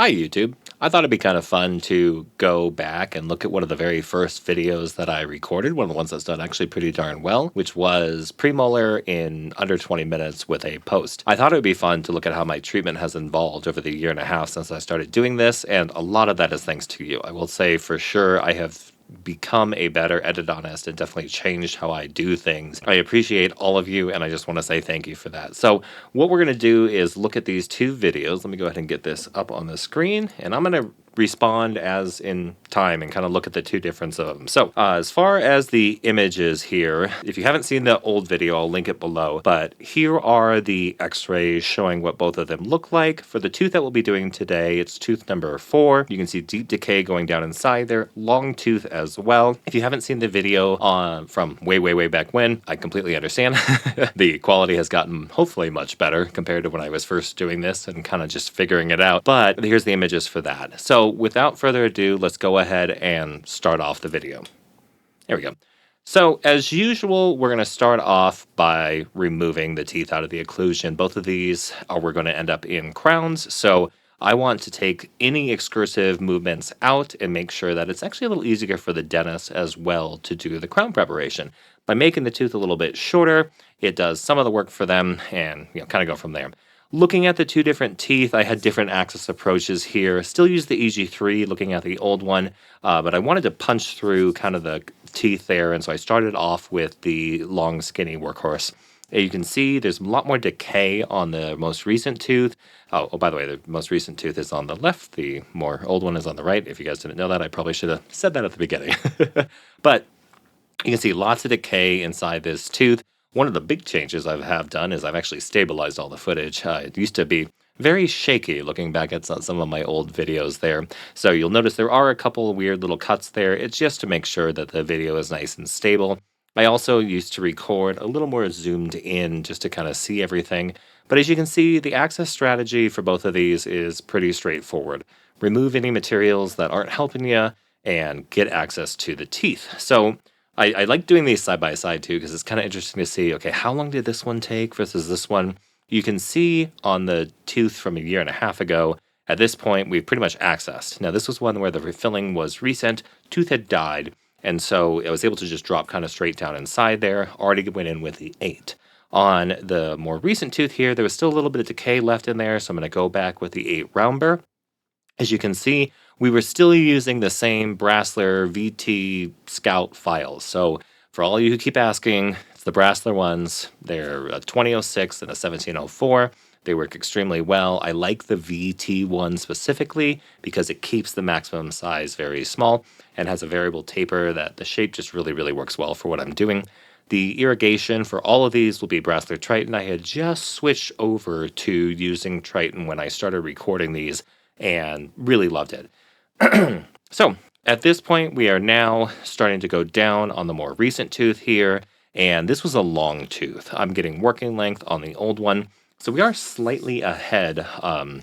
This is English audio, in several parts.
Hi YouTube. I thought it'd be kind of fun to go back and look at one of the very first videos that I recorded, one of the ones that's done actually pretty darn well, which was premolar in under 20 minutes with a post. I thought it would be fun to look at how my treatment has evolved over the year and a half since I started doing this, and a lot of that is thanks to you. I will say for sure I have become a better endodontist and definitely changed how I do things. I appreciate all of you, and I just want to say thank you for that. So what we're going to do is look at these two videos. Let me go ahead and get this up on the screen, and I'm going to respond as in time and kind of look at the two difference of them. So as far as the images here, if you haven't seen the old video, I'll link it below, but here are the x-rays showing what both of them look like. For the tooth that we'll be doing today, it's tooth number 4. You can see deep decay going down inside there, long tooth as well. If you haven't seen the video from way back when, I completely understand. The quality has gotten hopefully much better compared to when I was first doing this and kind of just figuring it out. But here's the images for that. So without further ado, let's go ahead and start off the video. There we go. So as usual, we're going to start off by removing the teeth out of the occlusion. Both of these we're going to end up in crowns. So I want to take any excursive movements out and make sure that it's actually a little easier for the dentist as well to do the crown preparation. By making the tooth a little bit shorter, it does some of the work for them and kind of go from there. Looking at the two different teeth, I had different access approaches here. Still use the EG3 looking at the old one, but I wanted to punch through kind of the teeth there, and so I started off with the long skinny workhorse. You can see there's a lot more decay on the most recent tooth. Oh, by the way, the most recent tooth is on the left. The more old one is on the right. If you guys didn't know that, I probably should have said that at the beginning. But you can see lots of decay inside this tooth. One of the big changes I have done is I've actually stabilized all the footage. It used to be very shaky looking back at some of my old videos there. So you'll notice there are a couple of weird little cuts there. It's just to make sure that the video is nice and stable. I also used to record a little more zoomed in just to kind of see everything. But as you can see, the access strategy for both of these is pretty straightforward. Remove any materials that aren't helping you and get access to the teeth. So I like doing these side by side too, because it's kind of interesting to see, okay, how long did this one take versus this one? You can see on the tooth from a year and a half ago, at this point, we've pretty much accessed. Now, this was one where the refilling was recent, tooth had died, and so I was able to just drop kind of straight down inside there, already went in with the 8. On the more recent tooth here, there was still a little bit of decay left in there, so I'm going to go back with the 8 round burr. As you can see, we were still using the same Brasseler VT Scout files. So for all you who keep asking, it's the Brasseler ones. They're a 2006 and a 1704. They work extremely well. I like the VT one specifically because it keeps the maximum size very small and has a variable taper that the shape just really works well for what I'm doing. The irrigation for all of these will be Brasseler Triton. I had just switched over to using Triton when I started recording these and really loved it. So at this point, we are now starting to go down on the more recent tooth here, and this was a long tooth. I'm getting working length on the old one, so we are slightly ahead of,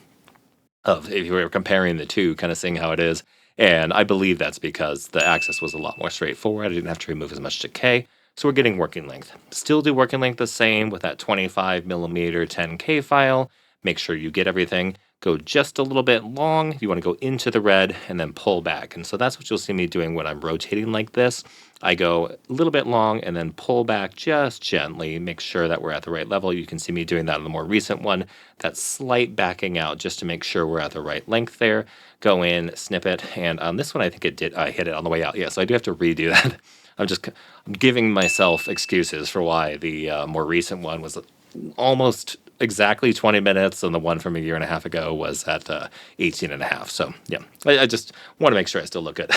if you were comparing the two, kind of seeing how it is, and I believe that's because the access was a lot more straightforward. I didn't have to remove as much decay, so we're getting working length. Still do working length the same with that 25 millimeter 10K file. Make sure you get everything. Go just a little bit long. You want to go into the red and then pull back. And so that's what you'll see me doing when I'm rotating like this. I go a little bit long and then pull back just gently. Make sure that we're at the right level. You can see me doing that on the more recent one. That slight backing out just to make sure we're at the right length there. Go in, snip it. And on this one, I think I hit it on the way out. Yeah, so I do have to redo that. I'm giving myself excuses for why the more recent one was almost exactly 20 minutes, and the one from a year and a half ago was at 18 and a half. So yeah, I just want to make sure I still look good.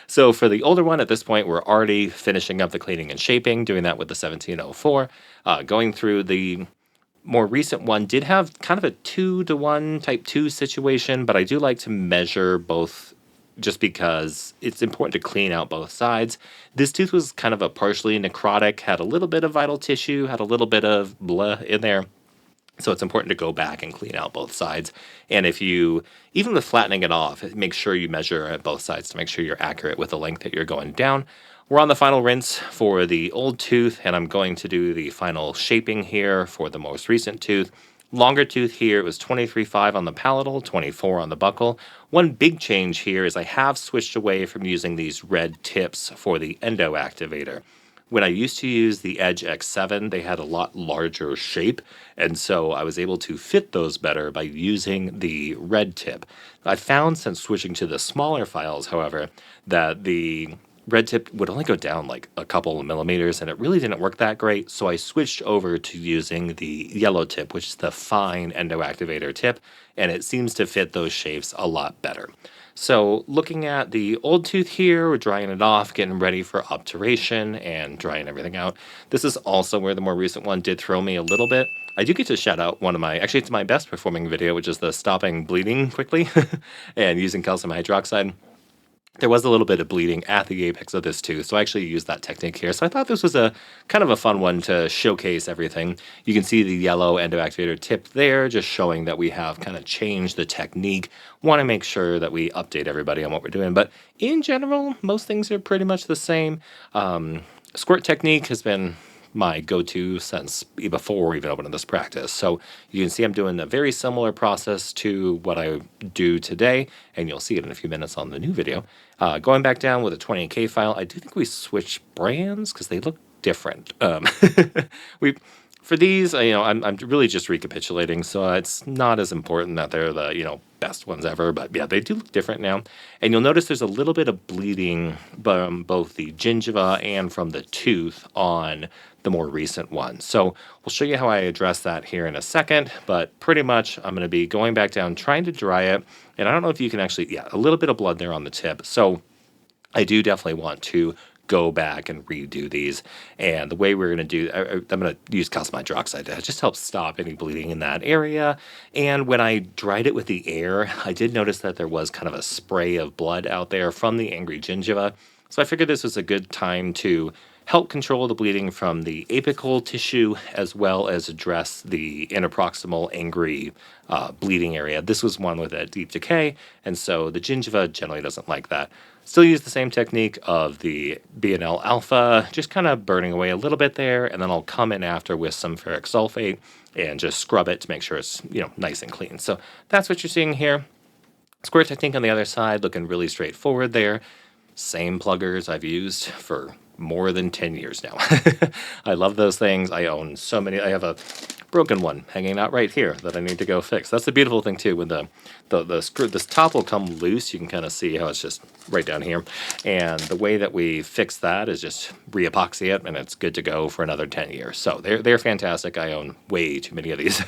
So for the older one, at this point, we're already finishing up the cleaning and shaping, doing that with the 1704. Going through the more recent one did have kind of a 2-to-1 type 2 situation, but I do like to measure both just because it's important to clean out both sides. This tooth was kind of a partially necrotic, had a little bit of vital tissue, had a little bit of blah in there. So it's important to go back and clean out both sides. And if you, even with flattening it off, make sure you measure at both sides to make sure you're accurate with the length that you're going down. We're on the final rinse for the old tooth, and I'm going to do the final shaping here for the most recent tooth. Longer tooth here, it was 23.5 on the palatal, 24 on the buccal. One big change here is I have switched away from using these red tips for the endo activator. When I used to use the Edge X7, they had a lot larger shape, and so I was able to fit those better by using the red tip. I found since switching to the smaller files, however, that the red tip would only go down like a couple of millimeters, and it really didn't work that great, so I switched over to using the yellow tip, which is the fine endo activator tip, and it seems to fit those shapes a lot better. So looking at the old tooth here, we're drying it off, getting ready for obturation and drying everything out. This is also where the more recent one did throw me a little bit. I do get to shout out one of my, actually it's my best performing video, which is the stopping bleeding quickly and using calcium hydroxide. There was a little bit of bleeding at the apex of this tooth, so I actually used that technique here. So I thought this was a kind of a fun one to showcase everything. You can see the yellow endoactivator tip there, just showing that we have kind of changed the technique. Want to make sure that we update everybody on what we're doing, but in general, most things are pretty much the same. Squirt technique has been my go-to since before even opening this practice. So you can see I'm doing a very similar process to what I do today, and you'll see it in a few minutes on the new video. Going back down with a 28K file, I do think we switched brands because they look different. we For these, I'm really just recapitulating, so it's not as important that they're the, best ones ever, but yeah, they do look different now. And you'll notice there's a little bit of bleeding from both the gingiva and from the tooth on the more recent one. So we'll show you how I address that here in a second, but pretty much I'm going to be going back down, trying to dry it. And I don't know if you can actually, yeah, a little bit of blood there on the tip. So I do definitely want to go back and redo these. And the way we're going to do, I'm going to use calcium hydroxide to just help stop any bleeding in that area. And when I dried it with the air, I did notice that there was kind of a spray of blood out there from the angry gingiva. So I figured this was a good time to help control the bleeding from the apical tissue, as well as address the interproximal angry bleeding area. This was one with a deep decay, and so the gingiva generally doesn't like that. Still use the same technique of the BNL alpha, just kind of burning away a little bit there, and then I'll come in after with some ferric sulfate and just scrub it to make sure it's, nice and clean. So that's what you're seeing here. Square technique on the other side, looking really straightforward there. Same pluggers I've used for more than 10 years now. I love those things. I own so many. I have a broken one hanging out right here that I need to go fix. That's the beautiful thing too, when the screw, this top will come loose. You can kind of see how it's just right down here. And the way that we fix that is just re-epoxy it, and it's good to go for another 10 years. So they're fantastic. I own way too many of these,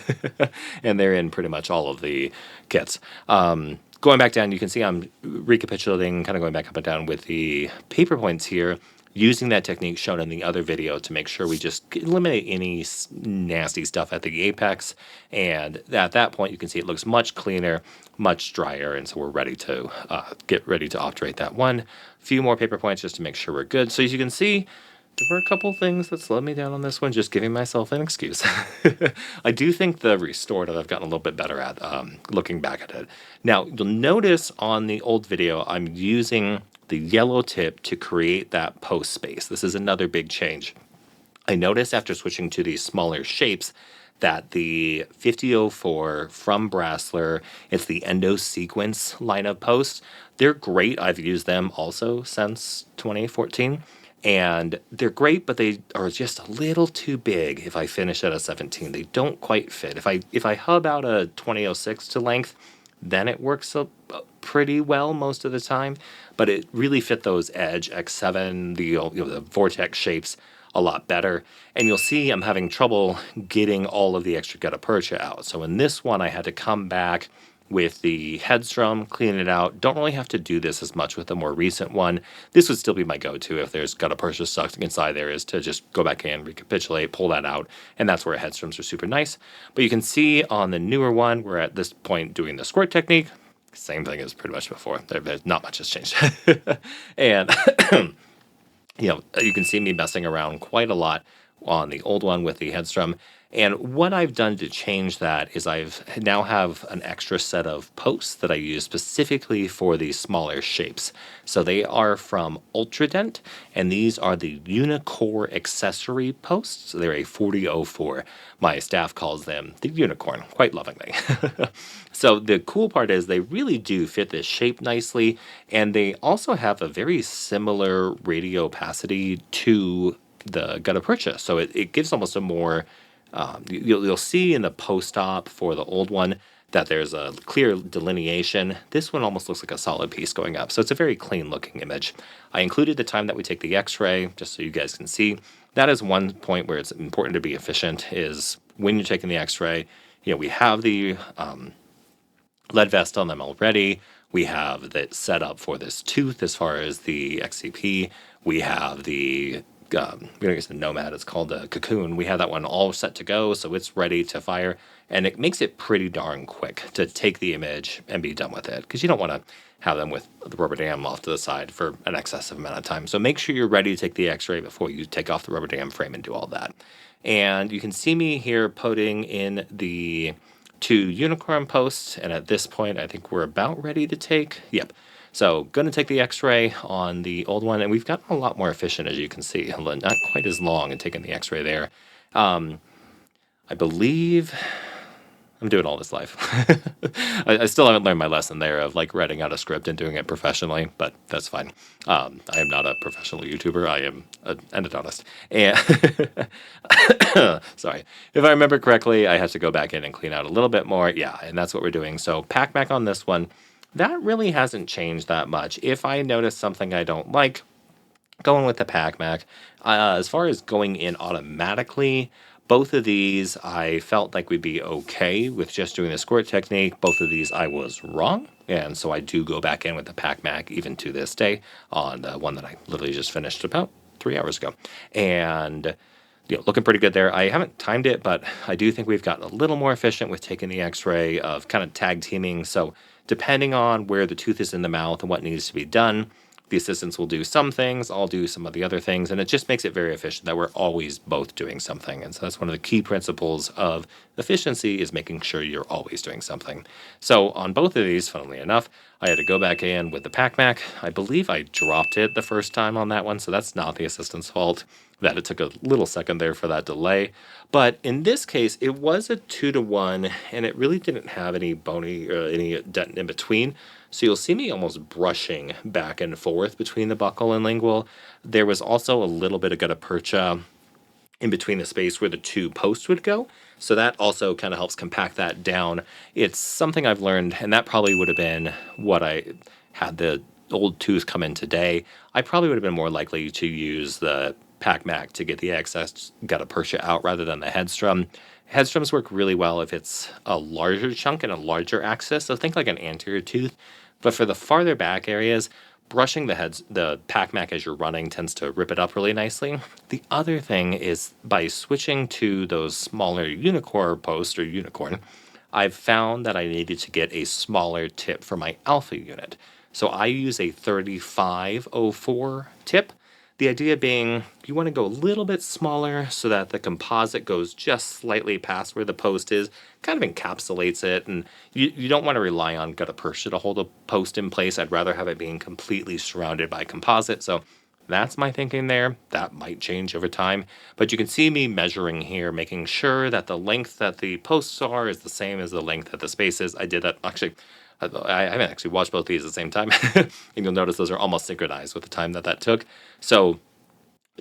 and they're in pretty much all of the kits. Going back down, you can see I'm recapitulating, kind of going back up and down with the paper points here, using that technique shown in the other video to make sure we just eliminate any nasty stuff at the apex. And at that point, you can see it looks much cleaner, much drier, and so we're ready to get ready to obturate that one. A few more paper points just to make sure we're good. So as you can see, there were a couple things that slowed me down on this one, just giving myself an excuse. I do think the restorative I've gotten a little bit better at looking back at it. Now, you'll notice on the old video, I'm using the yellow tip to create that post space. This is another big change. I noticed after switching to these smaller shapes that the 5004 from Brasseler, it's the Endo Sequence line of posts. They're great. I've used them also since 2014. And they're great, but they are just a little too big if I finish at a 17. They don't quite fit. If I hub out a 2006 to length, then it works pretty well most of the time. But it really fit those Edge X7, the Vortex shapes a lot better. And you'll see I'm having trouble getting all of the extra gutta percha out. So in this one, I had to come back with the headstrom, clean it out. Don't really have to do this as much with the more recent one. This would still be my go-to if there's gutta percha stuck inside there, is to just go back in, recapitulate, pull that out, and that's where headstroms are super nice. But you can see on the newer one, we're at this point doing the squirt technique. Same thing as pretty much before. There's not much has changed. And you can see me messing around quite a lot on the old one with the headstrum. And what I've done to change that is I've now have an extra set of posts that I use specifically for these smaller shapes. So they are from Ultradent, and these are the Unicore accessory posts. They're a 4004. My staff calls them the unicorn, quite lovingly. So the cool part is they really do fit this shape nicely, and they also have a very similar radio opacity to the gutta percha. So it gives almost a more you'll see in the post-op for the old one that there's a clear delineation. This one almost looks like a solid piece going up. So it's a very clean looking image. I included the time that we take the x-ray just so you guys can see. That is one point where it's important to be efficient is when you're taking the x-ray, we have the lead vest on them already. We have that set up for this tooth as far as the XCP. We have the we don't use the Nomad, it's called the Cocoon. We have that one all set to go, so it's ready to fire. And it makes it pretty darn quick to take the image and be done with it, because you don't want to have them with the rubber dam off to the side for an excessive amount of time. So make sure you're ready to take the x-ray before you take off the rubber dam frame and do all that. And you can see me here putting in the 2 unicorn posts, and at this point I think we're about ready to take, yep. So going to take the x-ray on the old one, and we've gotten a lot more efficient, as you can see. Not quite as long in taking the x-ray there. I believe I'm doing all this live. I still haven't learned my lesson there of like writing out a script and doing it professionally, but that's fine. I am not a professional YouTuber. I am an endodontist. And sorry. If I remember correctly, I have to go back in and clean out a little bit more. Yeah, and that's what we're doing. So pack back on this one. That really hasn't changed that much. If I notice something I don't like, going with the PacMac. As far as going in automatically, both of these I felt like we'd be okay with just doing the squirt technique. Both of these I was wrong, and so I do go back in with the PacMac even to this day on the one that I literally just finished about 3 hours ago. And looking pretty good there. I haven't timed it, but I do think we've gotten a little more efficient with taking the x-ray of kind of tag teaming. So depending on where the tooth is in the mouth and what needs to be done, the assistants will do some things, I'll do some of the other things, and it just makes it very efficient that we're always both doing something. And so that's one of the key principles of efficiency, is making sure you're always doing something. So on both of these, funnily enough, I had to go back in with the PacMac. I believe I dropped it the first time on that one, so that's not the assistant's fault that it took a little second there for that delay. But in this case, it was a 2-to-1, and it really didn't have any bony or any dent in between. So you'll see me almost brushing back and forth between the buccal and lingual. There was also a little bit of gutta percha in between the space where the 2 posts would go. So that also kind of helps compact that down. It's something I've learned, and that probably would have been what I had the old tooth come in today. I probably would have been more likely to use the PacMac to get the excess gutta percha out rather than the headstrum. Headstrums work really well if it's a larger chunk and a larger axis, so think like an anterior tooth. But for the farther back areas, brushing the PacMac as you're running tends to rip it up really nicely. The other thing is by switching to those smaller unicorn posts or unicorn, I've found that I needed to get a smaller tip for my alpha unit. So I use a 3504 tip. The idea being you want to go a little bit smaller so that the composite goes just slightly past where the post is, kind of encapsulates it, and you don't want to rely on gutta percha to hold a post in place. I'd rather have it being completely surrounded by composite. So that's my thinking there. That might change over time, but you can see me measuring here, making sure that the length that the posts are is the same as the length that the space is. I did that actually. I haven't actually watched both these at the same time. And you'll notice those are almost synchronized with the time that took. So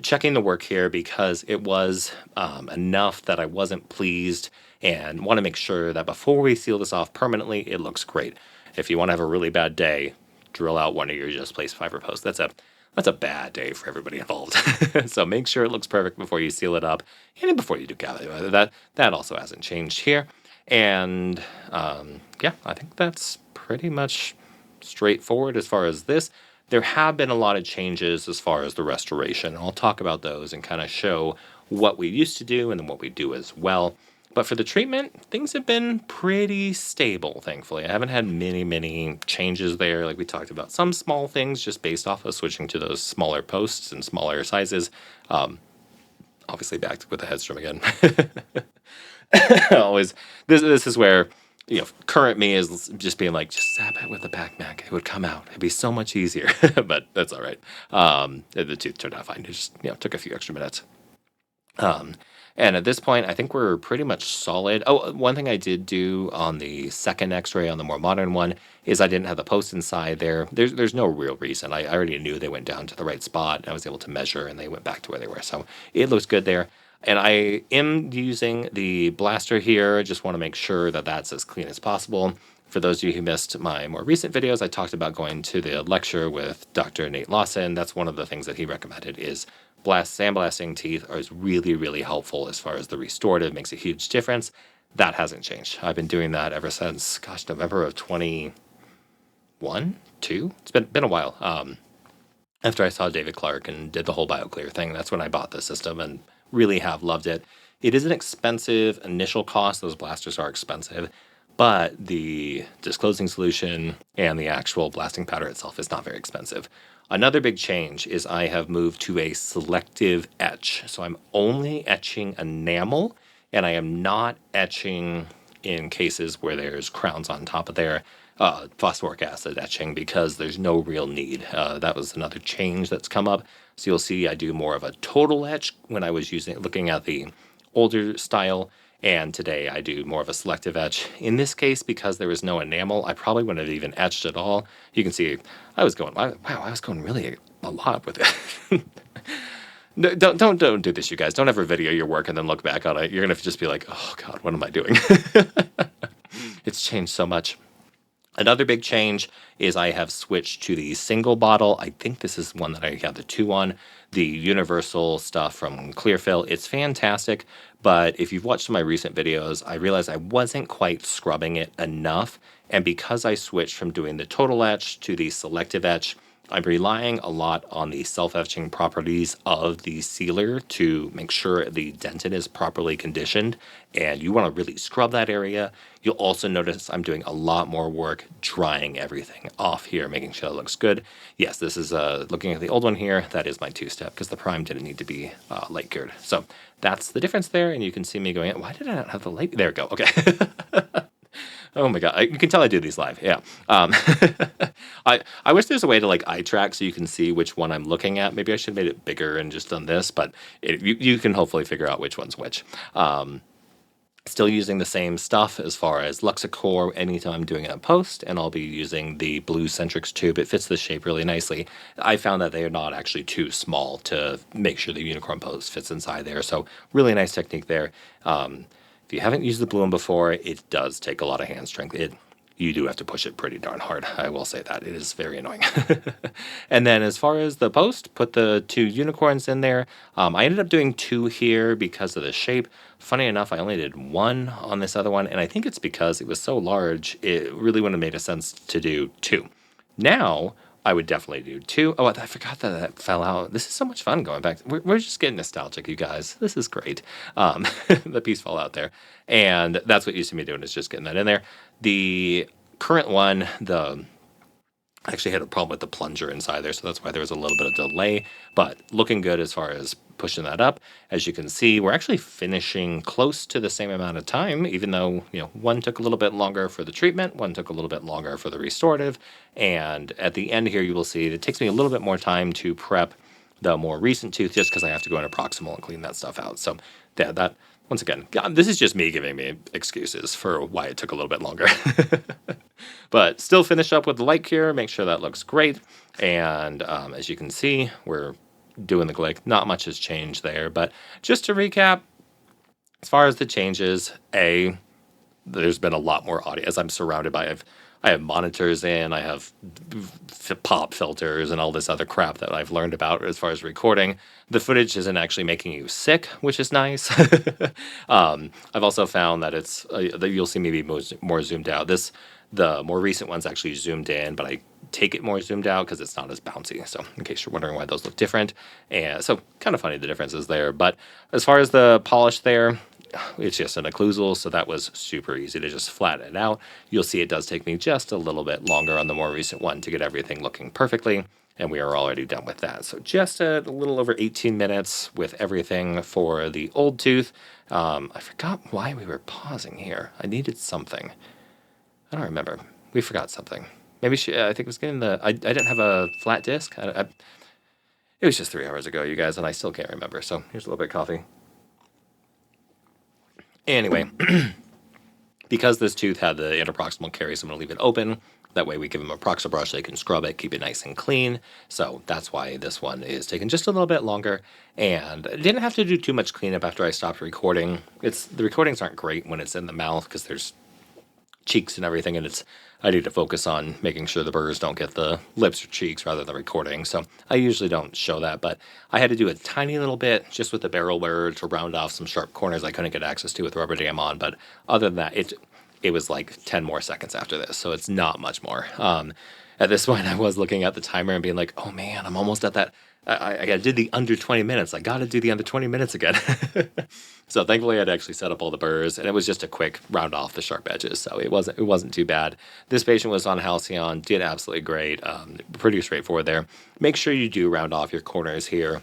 checking the work here, because it was enough that I wasn't pleased and want to make sure that before we seal this off permanently, it looks great. If you want to have a really bad day, drill out one of your just placed fiber posts. That's a bad day for everybody involved. So make sure it looks perfect before you seal it up and before you do cavity. That also hasn't changed here. And yeah, I think that's pretty much straightforward as far as this. There have been a lot of changes as far as the restoration. I'll talk about those and kind of show what we used to do and then what we do as well. But for the treatment, things have been pretty stable, thankfully. I haven't had many changes there. Like we talked about, some small things just based off of switching to those smaller posts and smaller sizes. obviously back with the headstrom again. Always, this is where, you know, current me is just being like, just zap it with a pack Mac. It would come out. It'd be so much easier. But that's all right. The tooth turned out fine. It just, you know, took a few extra minutes. Um, and at this point, I think we're pretty much solid. Oh, one thing I did do on the second X-ray, on the more modern one, is I didn't have the post inside there. There's no real reason. I already knew they went down to the right spot. And I was able to measure, and they went back to where they were. So it looks good there. And I am using the blaster here. Just want to make sure that that's as clean as possible. For those of you who missed my more recent videos, I talked about going to the lecture with Dr. Nate Lawson. That's one of the things that he recommended is sandblasting teeth is really, really helpful as far as the restorative, makes a huge difference. That hasn't changed. I've been doing that ever since, gosh, November of 21, 2? It's been a while. After I saw David Clark and did the whole BioClear thing, that's when I bought the system and really have loved it. It is an expensive initial cost. Those blasters are expensive, but the disclosing solution and the actual blasting powder itself is not very expensive. Another big change is I have moved to a selective etch. So I'm only etching enamel, and I am not etching in cases where there's crowns on top of there, phosphoric acid etching, because there's no real need. That was another change that's come up. So you'll see I do more of a total etch when I was looking at the older style. And today I do more of a selective etch. In this case, because there was no enamel, I probably wouldn't have even etched at all. You can see I was going really a lot with it. No, don't do this, you guys. Don't ever video your work and then look back on it. You're gonna just be like, oh God, what am I doing? It's changed so much. Another big change is I have switched to the single bottle. I think this is one that I have the 2 on. The universal stuff from Clearfill. It's fantastic, but if you've watched my recent videos, I realized I wasn't quite scrubbing it enough. And because I switched from doing the total etch to the selective etch, I'm relying a lot on the self-etching properties of the sealer to make sure the dentin is properly conditioned, and you want to really scrub that area. You'll also notice I'm doing a lot more work drying everything off here, making sure it looks good. Yes, this is looking at the old one here. That is my 2-step because the prime didn't need to be light cured. So that's the difference there, and you can see me going, why did I not have the light? There we go. Okay. Oh my God. You can tell I do these live. Yeah. I wish there's a way to like eye track so you can see which one I'm looking at. Maybe I should have made it bigger and just done this, but you can hopefully figure out which one's which. Still using the same stuff as far as Luxacore anytime I'm doing a post, and I'll be using the blue Centrix tube. It fits the shape really nicely. I found that they are not actually too small to make sure the unicorn post fits inside there. So really nice technique there. If you haven't used the blue one before, it does take a lot of hand strength. You do have to push it pretty darn hard. I will say that. It is very annoying. And then as far as the post, put the 2 unicorns in there. I ended up doing 2 here because of the shape. Funny enough, I only did 1 on this other one, and I think it's because it was so large, it really wouldn't have made a sense to do 2. Now, I would definitely do 2. Oh, I forgot that fell out. This is so much fun going back. We're just getting nostalgic, you guys. This is great. The piece fell out there. And that's what used to be doing, is just getting that in there. The current one, I actually had a problem with the plunger inside there, so that's why there was a little bit of delay. But looking good as far as pushing that up. As you can see, we're actually finishing close to the same amount of time, even though, you know, one took a little bit longer for the treatment, one took a little bit longer for the restorative. And at the end here, you will see it takes me a little bit more time to prep the more recent tooth, just because I have to go in a proximal and clean that stuff out. So yeah, that, once again, this is just me giving me excuses for why it took a little bit longer. But still finish up with the light cure, make sure that looks great. And as you can see, we're doing the like, not much has changed there. But just to recap, as far as the changes, there's been a lot more audio as I'm surrounded by. I have monitors in, I have pop filters and all this other crap that I've learned about as far as recording. The footage isn't actually making you sick, which is nice. I've also found that it's that you'll see me be more zoomed out. The more recent one's actually zoomed in, but I take it more zoomed out because it's not as bouncy. So in case you're wondering why those look different. And so kind of funny the differences there. But as far as the polish there, it's just an occlusal, so that was super easy to just flatten it out. You'll see it does take me just a little bit longer on the more recent one to get everything looking perfectly. and we are already done with that. So just a little over 18 minutes with everything for the old tooth. I forgot why we were pausing here. I needed something. I don't remember. We forgot something. Maybe I think it was getting I didn't have a flat disc. It was just 3 hours ago, you guys, and I still can't remember. So here's a little bit of coffee. Anyway, because this tooth had the interproximal caries, I'm going to leave it open. That way we give them a proxil brush, they can scrub it, keep it nice and clean. So that's why this one is taking just a little bit longer. And I didn't have to do too much cleanup after I stopped recording. The recordings aren't great when it's in the mouth because there's cheeks and everything, and I need to focus on making sure the burrs don't get the lips or cheeks rather than recording. So I usually don't show that, but I had to do a tiny little bit just with the barrel wear to round off some sharp corners I couldn't get access to with rubber dam on. But other than that, it was like 10 more seconds after this, so it's not much more. At this point, I was looking at the timer and being like, oh man, I'm almost at that. I did the under 20 minutes. I got to do the under 20 minutes again. So thankfully, I'd actually set up all the burrs, and it was just a quick round off the sharp edges, so it wasn't too bad. This patient was on Halcyon, did absolutely great, pretty straightforward there. Make sure you do round off your corners here.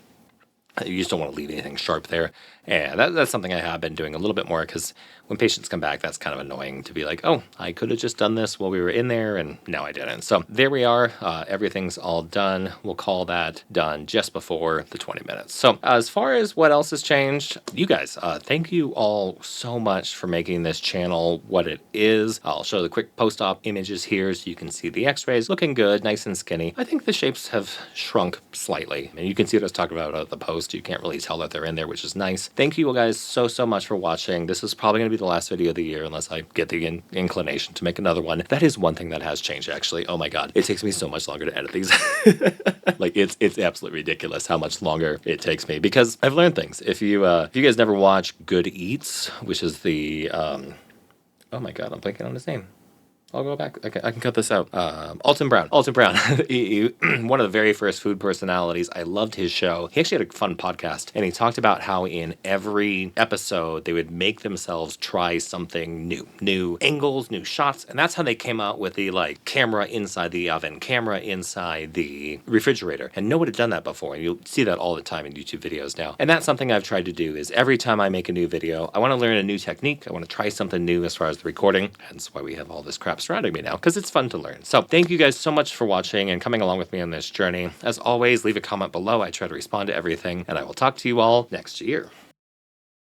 You just don't want to leave anything sharp there. And that's something I have been doing a little bit more because when patients come back, that's kind of annoying to be like, oh, I could have just done this while we were in there, and no, I didn't. So there we are. Everything's all done. We'll call that done just before the 20 minutes. So as far as what else has changed, you guys, thank you all so much for making this channel what it is. I'll show the quick post-op images here so you can see the x-rays looking good, nice and skinny. I think the shapes have shrunk slightly. And you can see what I was talking about at the post. You can't really tell that they're in there, which is nice. Thank you guys so much for watching. This is probably going to be the last video of the year unless I get the inclination to make another one. That is one thing that has changed, actually. Oh my god, it takes me so much longer to edit these. Like it's absolutely ridiculous how much longer it takes me because I've learned things. If you guys never watch Good Eats, which is the oh my god, I'm blanking on his name. I'll go back. I can cut this out. Alton Brown. Alton Brown. One of the very first food personalities. I loved his show. He actually had a fun podcast, and he talked about how in every episode they would make themselves try something new angles, new shots, and that's how they came out with the like camera inside the oven, camera inside the refrigerator, and no one had done that before. And you'll see that all the time in YouTube videos now. And that's something I've tried to do. Is every time I make a new video, I want to learn a new technique. I want to try something new as far as the recording. Hence why we have all this crap surrounding me now, because it's fun to learn. So thank you guys so much for watching and coming along with me on this journey. As always, leave a comment below. I try to respond to everything, and I will talk to you all next year.